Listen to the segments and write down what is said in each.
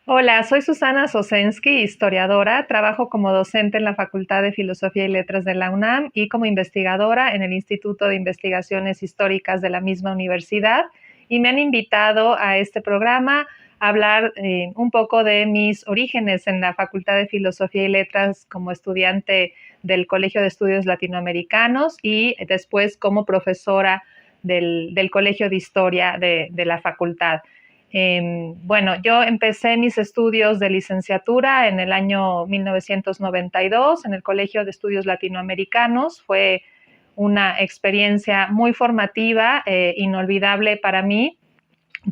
Hola, soy Susana Sosensky, historiadora. Trabajo como docente en la Facultad de Filosofía y Letras de la UNAM y como investigadora en el Instituto de Investigaciones Históricas de la misma universidad. Y me han invitado a este programa a hablar un poco de mis orígenes en la Facultad de Filosofía y Letras como estudiante del Colegio de Estudios Latinoamericanos y después como profesora del Colegio de Historia de la facultad. Bueno, yo empecé mis estudios de licenciatura en el año 1992 en el Colegio de Estudios Latinoamericanos. Fue una experiencia muy formativa, inolvidable para mí.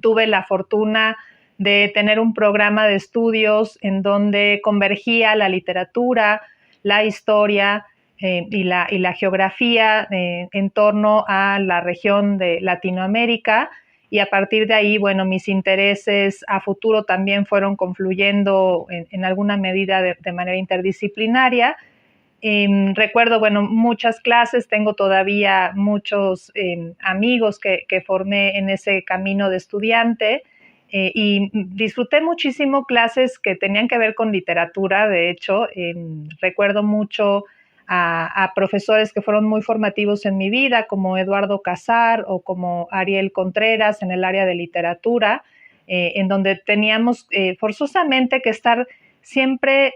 Tuve la fortuna de tener un programa de estudios en donde convergía la literatura, la historia y la geografía en torno a la región de Latinoamérica. Y a partir de ahí, bueno, mis intereses a futuro también fueron confluyendo en alguna medida de manera interdisciplinaria. Recuerdo, bueno, muchas clases, tengo todavía muchos amigos que formé en ese camino de estudiante y disfruté muchísimo clases que tenían que ver con literatura. De hecho, recuerdo mucho a profesores que fueron muy formativos en mi vida, como Eduardo Casar o como Ariel Contreras en el área de literatura, en donde teníamos forzosamente que estar siempre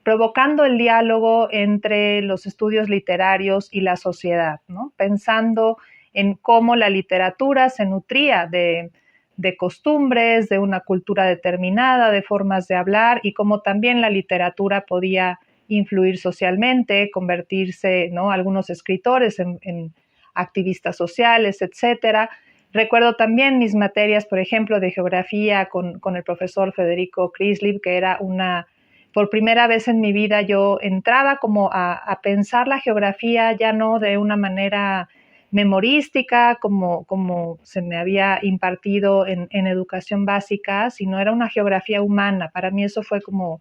provocando el diálogo entre los estudios literarios y la sociedad, ¿no? Pensando en cómo la literatura se nutría de costumbres, de una cultura determinada, de formas de hablar y cómo también la literatura podía influir socialmente, convertirse, ¿no? Algunos escritores en activistas sociales, etcétera. Recuerdo también mis materias, por ejemplo, de geografía con el profesor Federico Krislip, que era por primera vez en mi vida yo entraba como a pensar la geografía ya no de una manera memorística como se me había impartido en educación básica, sino era una geografía humana. Para mí eso fue como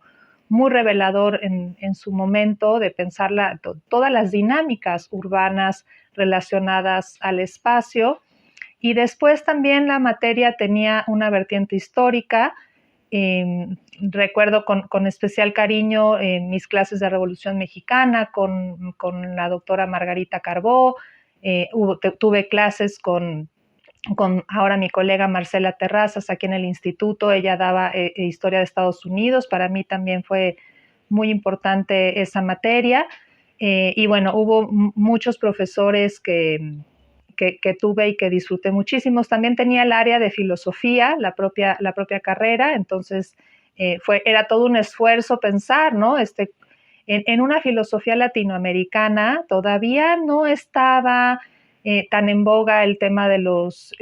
muy revelador en su momento de pensar todas las dinámicas urbanas relacionadas al espacio. Y después también la materia tenía una vertiente histórica. Recuerdo con especial cariño mis clases de Revolución Mexicana con la doctora Margarita Carbó. Tuve clases con ahora mi colega Marcela Terrazas aquí en el instituto. Ella daba historia de Estados Unidos. Para mí también fue muy importante esa materia. Y bueno, hubo muchos profesores que tuve y que disfruté muchísimos. También tenía el área de filosofía, la propia carrera, entonces era todo un esfuerzo pensar, ¿no? En una filosofía latinoamericana todavía no estaba tan en boga el tema de los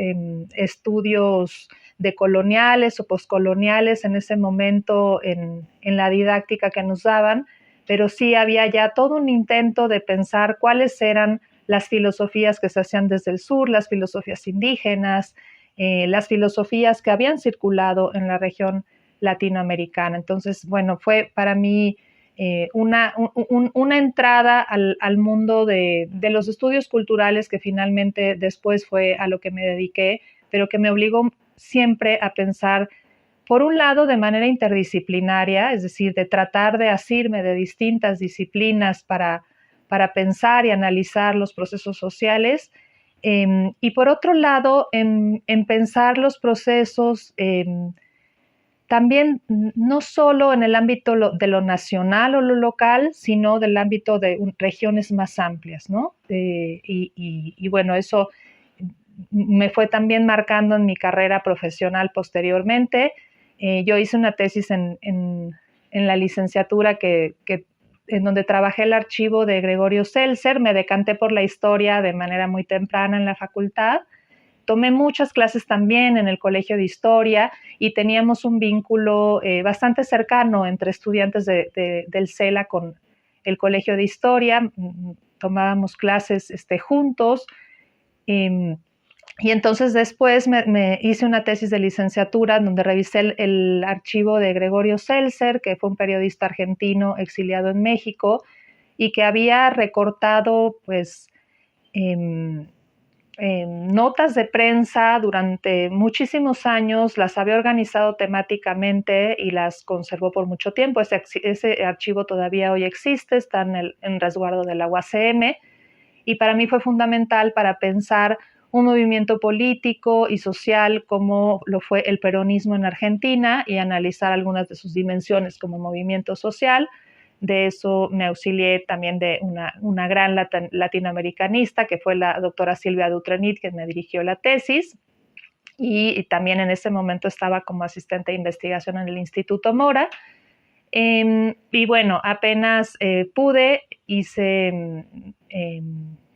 estudios decoloniales o poscoloniales en ese momento en la didáctica que nos daban, pero sí había ya todo un intento de pensar cuáles eran las filosofías que se hacían desde el sur, las filosofías indígenas, las filosofías que habían circulado en la región latinoamericana. Entonces, bueno, fue para mí una entrada al mundo de los estudios culturales que finalmente después fue a lo que me dediqué, pero que me obligó siempre a pensar, por un lado, de manera interdisciplinaria, es decir, de tratar de asirme de distintas disciplinas para pensar y analizar los procesos sociales, y por otro lado, en pensar los procesos también no solo en el ámbito de lo nacional o lo local, sino del ámbito de regiones más amplias, ¿no? Y bueno, eso me fue también marcando en mi carrera profesional posteriormente. Yo hice una tesis en la licenciatura en donde trabajé el archivo de Gregorio Seltzer. Me decanté por la historia de manera muy temprana en la facultad. Tomé muchas clases también en el Colegio de Historia y teníamos un vínculo bastante cercano entre estudiantes del CELA con el Colegio de Historia. Tomábamos clases juntos. Eh, y entonces después me hice una tesis de licenciatura donde revisé el archivo de Gregorio Seltzer, que fue un periodista argentino exiliado en México y que había recortado pues notas de prensa durante muchísimos años, las había organizado temáticamente y las conservó por mucho tiempo. Ese archivo todavía hoy existe, está en resguardo de la UACM, y para mí fue fundamental para pensar un movimiento político y social como lo fue el peronismo en Argentina y analizar algunas de sus dimensiones como movimiento social. De eso me auxilié también de una gran latinoamericanista, que fue la doctora Silvia Dutrenit, que me dirigió la tesis, y también en ese momento estaba como asistente de investigación en el Instituto Mora. Y bueno, apenas pude,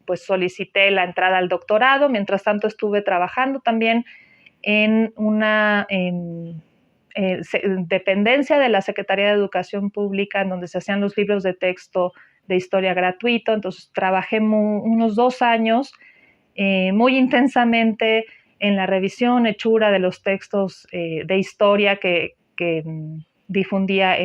pues solicité la entrada al doctorado. Mientras tanto estuve trabajando también en una dependencia de la Secretaría de Educación Pública, en donde se hacían los libros de texto de historia gratuito. Entonces trabajé unos 2 años muy intensamente en la revisión, hechura de los textos de historia que difundía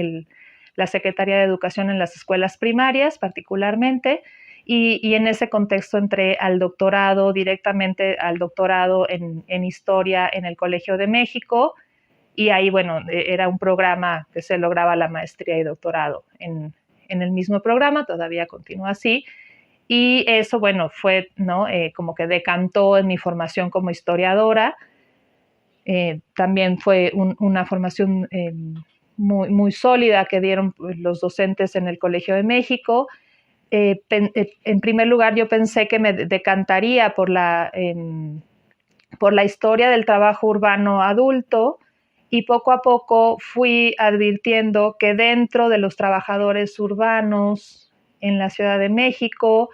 la Secretaría de Educación en las escuelas primarias particularmente, y en ese contexto entré al doctorado, directamente al doctorado en historia en el Colegio de México, y ahí, bueno, era un programa que se lograba la maestría y doctorado en el mismo programa, todavía continúa así, y eso, bueno, fue, ¿no? Como que decantó en mi formación como historiadora. También fue una formación muy, muy sólida que dieron los docentes en el Colegio de México. En primer lugar, yo pensé que me decantaría por la historia del trabajo urbano adulto, y poco a poco fui advirtiendo que dentro de los trabajadores urbanos en la Ciudad de México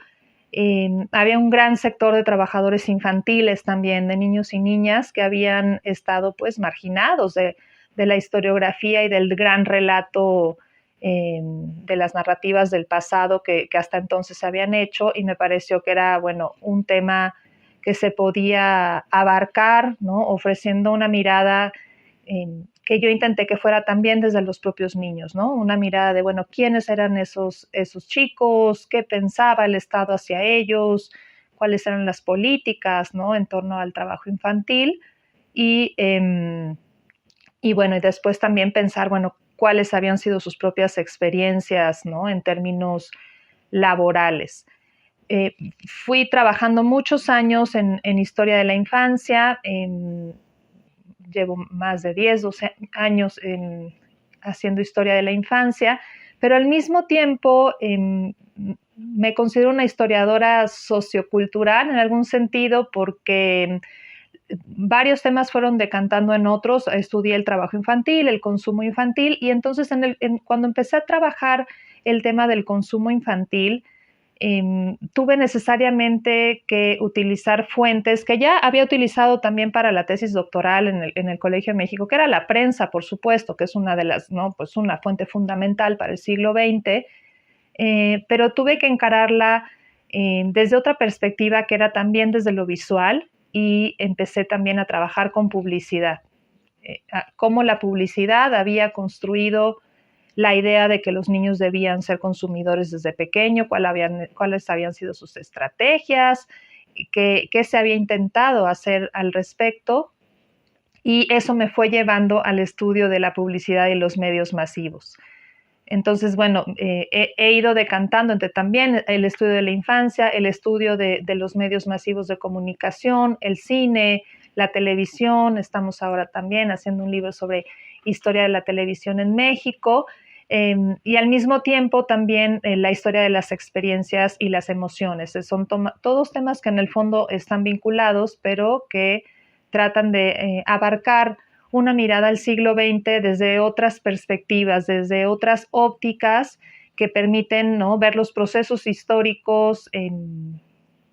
había un gran sector de trabajadores infantiles también, de niños y niñas que habían estado pues marginados de la historiografía y del gran relato de las narrativas del pasado que hasta entonces se habían hecho, y me pareció que era, bueno, un tema que se podía abarcar, ¿no? Ofreciendo una mirada que yo intenté que fuera también desde los propios niños, ¿no? Una mirada de, bueno, quiénes eran esos chicos, qué pensaba el Estado hacia ellos, cuáles eran las políticas, ¿no? En torno al trabajo infantil, y, y bueno, y después también pensar, bueno, cuáles habían sido sus propias experiencias, ¿no? En términos laborales. Fui trabajando muchos años en historia de la infancia, llevo más de 10, 12 años haciendo historia de la infancia, pero al mismo tiempo me considero una historiadora sociocultural en algún sentido, porque varios temas fueron decantando en otros. Estudié el trabajo infantil, el consumo infantil, y entonces cuando empecé a trabajar el tema del consumo infantil, tuve necesariamente que utilizar fuentes que ya había utilizado también para la tesis doctoral en el Colegio de México, que era la prensa, por supuesto, que es una de las, ¿no? Pues una fuente fundamental para el siglo XX, pero tuve que encararla desde otra perspectiva, que era también desde lo visual, y empecé también a trabajar con publicidad, cómo la publicidad había construido la idea de que los niños debían ser consumidores desde pequeño, cuáles habían sido sus estrategias, qué se había intentado hacer al respecto, y eso me fue llevando al estudio de la publicidad y los medios masivos. Entonces, bueno, he ido decantando entre también el estudio de la infancia, el estudio de los medios masivos de comunicación, el cine, la televisión. Estamos ahora también haciendo un libro sobre historia de la televisión en México, y al mismo tiempo también la historia de las experiencias y las emociones. Son todos temas que en el fondo están vinculados, pero que tratan de abarcar una mirada al siglo XX desde otras perspectivas, desde otras ópticas que permiten, ¿no?, ver los procesos históricos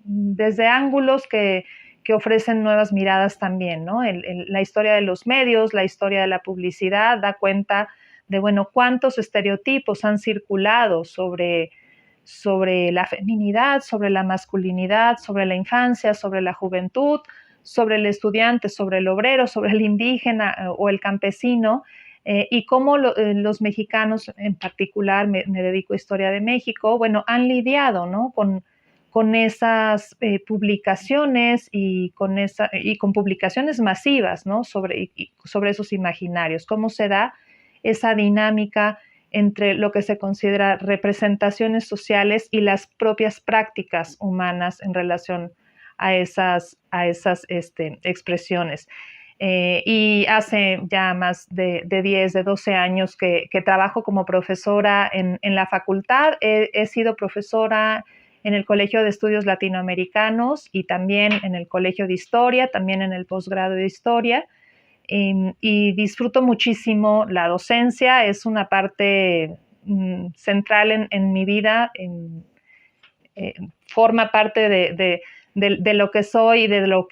desde ángulos que ofrecen nuevas miradas también, ¿no? La historia de los medios, la historia de la publicidad da cuenta de, bueno, cuántos estereotipos han circulado sobre la feminidad, sobre la masculinidad, sobre la infancia, sobre la juventud, sobre el estudiante, sobre el obrero, sobre el indígena o el campesino, y cómo los mexicanos en particular, me dedico a historia de México, bueno, han lidiado, ¿no?, con con esas publicaciones y con publicaciones masivas, ¿no? sobre esos imaginarios. ¿Cómo se da esa dinámica entre lo que se considera representaciones sociales y las propias prácticas humanas en relación a esas expresiones? Y hace ya más de 10, de 12 años que trabajo como profesora en la facultad. He sido profesora en el Colegio de Estudios Latinoamericanos y también en el Colegio de Historia, también en el posgrado de Historia. Y disfruto muchísimo la docencia, es una parte central en mi vida, forma parte de lo que soy y de lo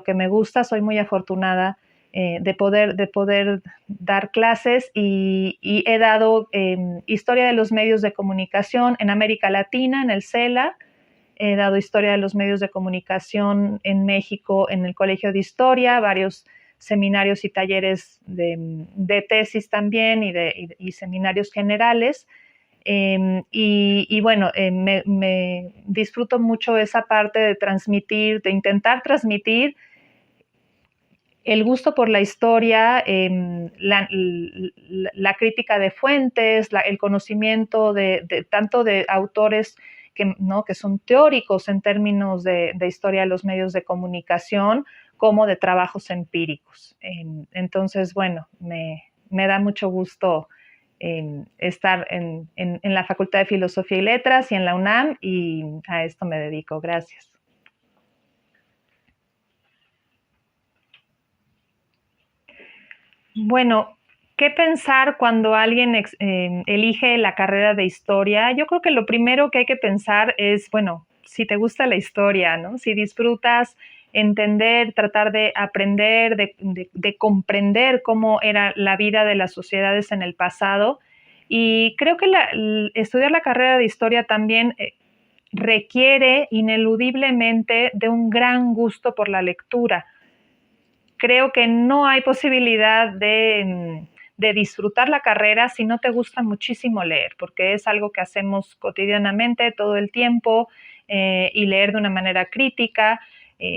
que me gusta. Soy muy afortunada de poder dar clases y he dado historia de los medios de comunicación en América Latina, en el CELA. He dado historia de los medios de comunicación en México, en el Colegio de Historia, varios seminarios y talleres de tesis también y seminarios generales. Bueno, me disfruto mucho esa parte de transmitir, de intentar transmitir el gusto por la historia, la crítica de fuentes, el conocimiento tanto de autores que son teóricos en términos de historia de los medios de comunicación, como de trabajos empíricos. Entonces, bueno, me da mucho gusto estar en la Facultad de Filosofía y Letras y en la UNAM, y a esto me dedico. Gracias. Bueno, ¿qué pensar cuando alguien elige la carrera de historia? Yo creo que lo primero que hay que pensar es, bueno, si te gusta la historia, ¿no? Si disfrutas entender, tratar de aprender, de comprender cómo era la vida de las sociedades en el pasado. Y creo que estudiar la carrera de historia también requiere ineludiblemente de un gran gusto por la lectura. Creo que no hay posibilidad de disfrutar la carrera si no te gusta muchísimo leer, porque es algo que hacemos cotidianamente todo el tiempo, y leer de una manera crítica.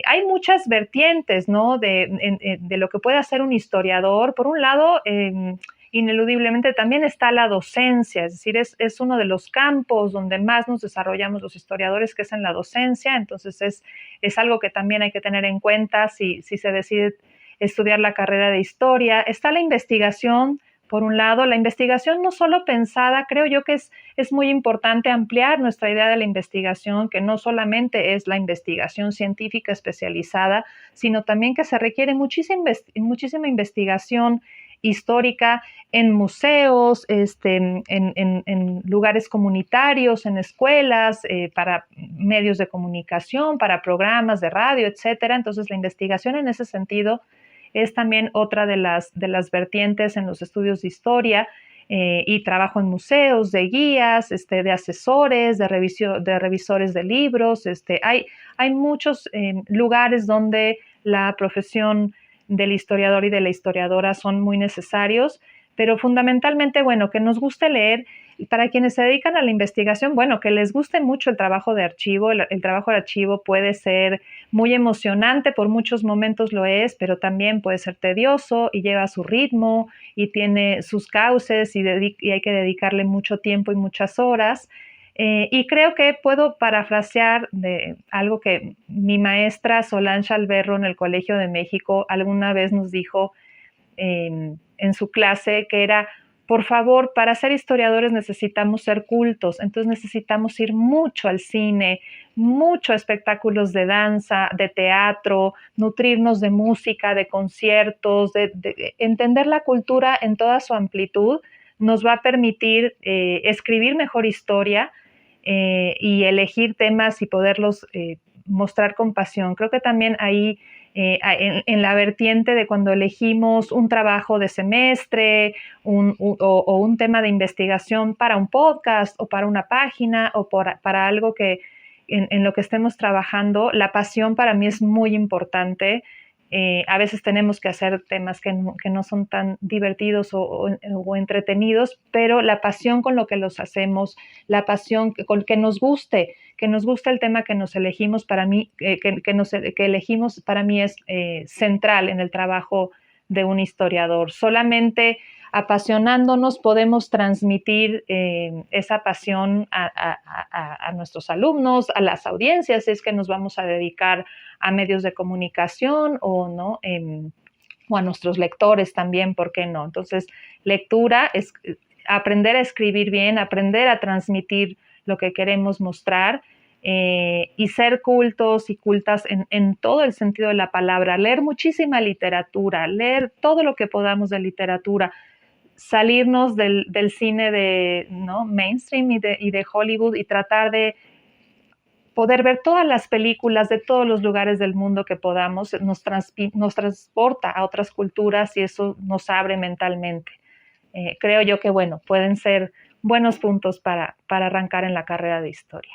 Hay muchas vertientes, ¿no? de lo que puede hacer un historiador. Por un lado, ineludiblemente también está la docencia, es decir, es uno de los campos donde más nos desarrollamos los historiadores, que es en la docencia. Entonces es algo que también hay que tener en cuenta si se decide estudiar la carrera de historia. Está la investigación. Por un lado, la investigación no solo pensada, creo yo que es muy importante ampliar nuestra idea de la investigación, que no solamente es la investigación científica especializada, sino también que se requiere muchísima investigación histórica en museos, en lugares comunitarios, en escuelas, para medios de comunicación, para programas de radio, etcétera. Entonces, la investigación en ese sentido es también otra de las vertientes en los estudios de historia, y trabajo en museos, de guías, de asesores, de revisores de libros. Hay muchos lugares donde la profesión del historiador y de la historiadora son muy necesarios, pero fundamentalmente, bueno, que nos guste leer. Y para quienes se dedican a la investigación, bueno, que les guste mucho el trabajo de archivo. El trabajo de archivo puede ser muy emocionante, por muchos momentos lo es, pero también puede ser tedioso y lleva su ritmo y tiene sus cauces y hay que dedicarle mucho tiempo y muchas horas. Y creo que puedo parafrasear de algo que mi maestra Solange Alberro en el Colegio de México alguna vez nos dijo en su clase, que era: por favor, para ser historiadores necesitamos ser cultos, entonces necesitamos ir mucho al cine, mucho a espectáculos de danza, de teatro, nutrirnos de música, de conciertos, de entender la cultura en toda su amplitud. Nos va a permitir escribir mejor historia, y elegir temas y poderlos mostrar con pasión. Creo que también ahí, en la vertiente de cuando elegimos un trabajo de semestre o un tema de investigación para un podcast o para una página o para algo que en lo que estemos trabajando, la pasión para mí es muy importante. A veces tenemos que hacer temas que no son tan divertidos o entretenidos, pero la pasión con lo que los hacemos, la pasión con que nos guste el tema que nos elegimos, para mí, que elegimos, para mí es central en el trabajo de un historiador. Solamente apasionándonos podemos transmitir esa pasión a nuestros alumnos, a las audiencias, si es que nos vamos a dedicar a medios de comunicación o no, o a nuestros lectores también, ¿por qué no? Entonces, lectura es aprender a escribir bien, aprender a transmitir lo que queremos mostrar, y ser cultos y cultas en todo el sentido de la palabra, leer muchísima literatura, leer todo lo que podamos de literatura, salirnos del cine de, ¿no?, mainstream y de Hollywood, y tratar de poder ver todas las películas de todos los lugares del mundo que podamos, nos transporta a otras culturas y eso nos abre mentalmente. Creo yo que, bueno, pueden ser buenos puntos para arrancar en la carrera de historia.